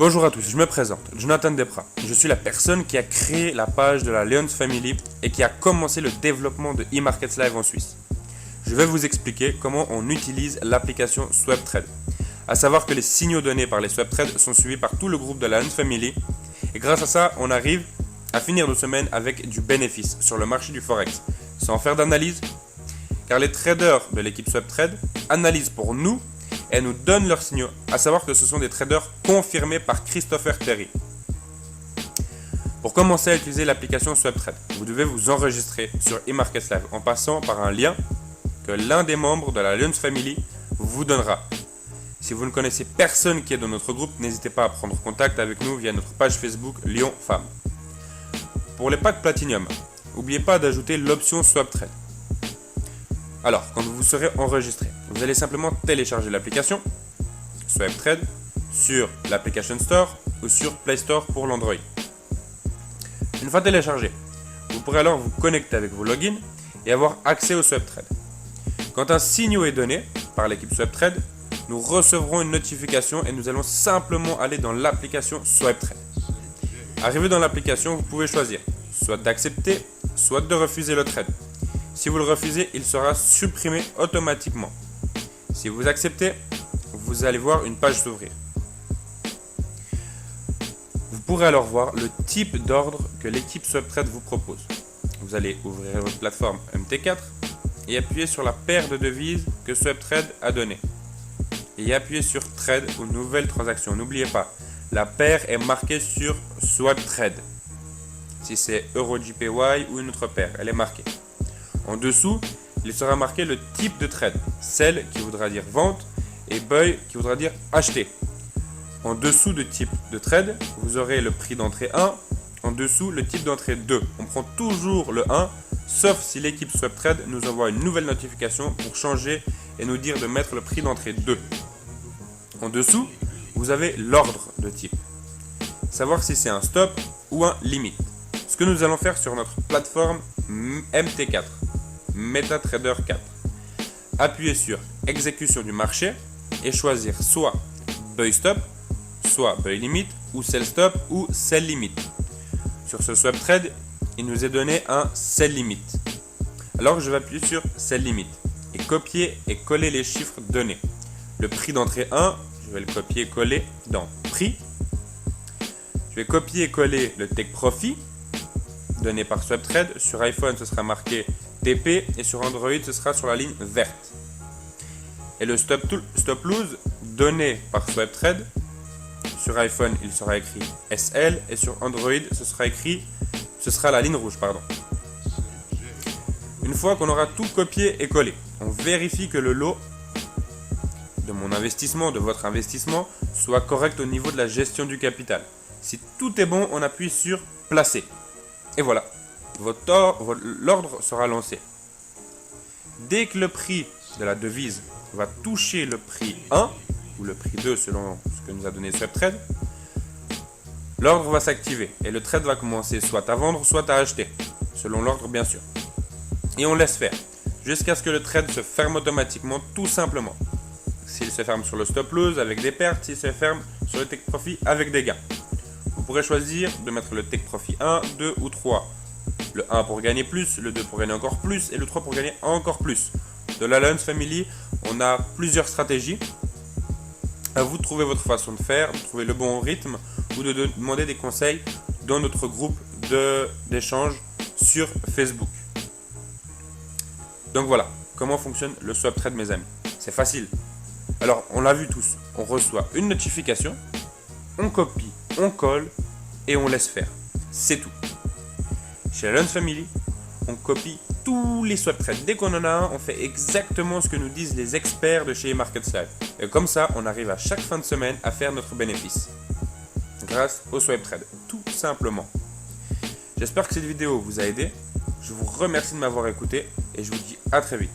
Bonjour à tous, je me présente, Jonathan Desprats. Je suis la personne qui a créé la page de la Lions Family et qui a commencé le développement de eMarkets Live en Suisse. Je vais vous expliquer comment on utilise l'application SwapTrade. À savoir que les signaux donnés par les SwapTrade sont suivis par tout le groupe de la Lions Family et grâce à ça, on arrive à finir nos semaines avec du bénéfice sur le marché du Forex, sans faire d'analyse, car les traders de l'équipe SwapTrade analysent pour nous et nous donnent leurs signaux, à savoir que ce sont des traders confirmés par Christopher Terry. Pour commencer à utiliser l'application SwapTrade, vous devez vous enregistrer sur eMarkets Live en passant par un lien que l'un des membres de la Lions Family vous donnera. Si vous ne connaissez personne qui est dans notre groupe, n'hésitez pas à prendre contact avec nous via notre page Facebook Lyon Femmes. Pour les packs Platinum, n'oubliez pas d'ajouter l'option SwapTrade. Alors, quand vous serez enregistré, vous allez simplement télécharger l'application SwapTrade sur l'Application Store ou sur Play Store pour l'Android. Une fois téléchargé, vous pourrez alors vous connecter avec vos logins et avoir accès au SwapTrade. Quand un signal est donné par l'équipe SwapTrade, nous recevrons une notification et nous allons simplement aller dans l'application SwapTrade. Arrivé dans l'application, vous pouvez choisir soit d'accepter, soit de refuser le trade. Si vous le refusez, il sera supprimé automatiquement. Si vous acceptez, vous allez voir une page s'ouvrir. Vous pourrez alors voir le type d'ordre que l'équipe SwapTrade vous propose. Vous allez ouvrir votre plateforme MT4 et appuyer sur la paire de devises que SwapTrade a donnée. Et appuyer sur Trade ou Nouvelle transaction. N'oubliez pas, la paire est marquée sur SwapTrade. Si c'est EuroJPY ou une autre paire, elle est marquée. En dessous, il sera marqué le type de trade, sell qui voudra dire vente et buy qui voudra dire acheter. En dessous de type de trade, vous aurez le prix d'entrée 1, en dessous le type d'entrée 2. On prend toujours le 1, sauf si l'équipe SwapTrade nous envoie une nouvelle notification pour changer et nous dire de mettre le prix d'entrée 2. En dessous, vous avez l'ordre de type. Savoir si c'est un stop ou un limit. Ce que nous allons faire sur notre plateforme MT4, MetaTrader 4. Appuyez sur exécution du marché et choisir soit buy stop, soit buy limit, ou sell stop, ou sell limit. Sur ce SwapTrade, il nous est donné un sell limit. Alors je vais appuyer sur sell limit et copier et coller les chiffres donnés. Le prix d'entrée 1, je vais le copier et coller dans prix. Je vais copier et coller le take profit donné par SwapTrade. Sur iPhone, ce sera marqué TP et sur Android, ce sera sur la ligne verte. Et le stop loss donné par SwapTrade, sur iPhone, il sera écrit SL et sur Android, ce sera la ligne rouge, pardon. Une fois qu'on aura tout copié et collé, on vérifie que le lot de mon investissement, de votre investissement, soit correct au niveau de la gestion du capital. Si tout est bon, on appuie sur placer. Et voilà, l'ordre sera lancé. Dès que le prix de la devise va toucher le prix 1, ou le prix 2 selon ce que nous a donné SwapTrade, l'ordre va s'activer et le trade va commencer soit à vendre, soit à acheter, selon l'ordre bien sûr. Et on laisse faire, jusqu'à ce que le trade se ferme automatiquement, tout simplement. S'il se ferme sur le stop loss avec des pertes, s'il se ferme sur le take profit avec des gains. Vous pourrez choisir de mettre le take profit 1, 2 ou 3. Le 1 pour gagner plus, le 2 pour gagner encore plus et le 3 pour gagner encore plus. De la Lions Family, on a plusieurs stratégies. À vous de trouver votre façon de faire, de trouver le bon rythme ou de demander des conseils dans notre groupe d'échange sur Facebook. Donc voilà, comment fonctionne le SwapTrade mes amis. C'est facile. Alors, on l'a vu tous, on reçoit une notification, on copie, on colle et on laisse faire. C'est tout. Chez la Lions Family, on copie tous les SwapTrade. Dès qu'on en a un, on fait exactement ce que nous disent les experts de chez eMarkets Live. Et comme ça, on arrive à chaque fin de semaine à faire notre bénéfice. Grâce au SwapTrade, tout simplement. J'espère que cette vidéo vous a aidé. Je vous remercie de m'avoir écouté et je vous dis à très vite.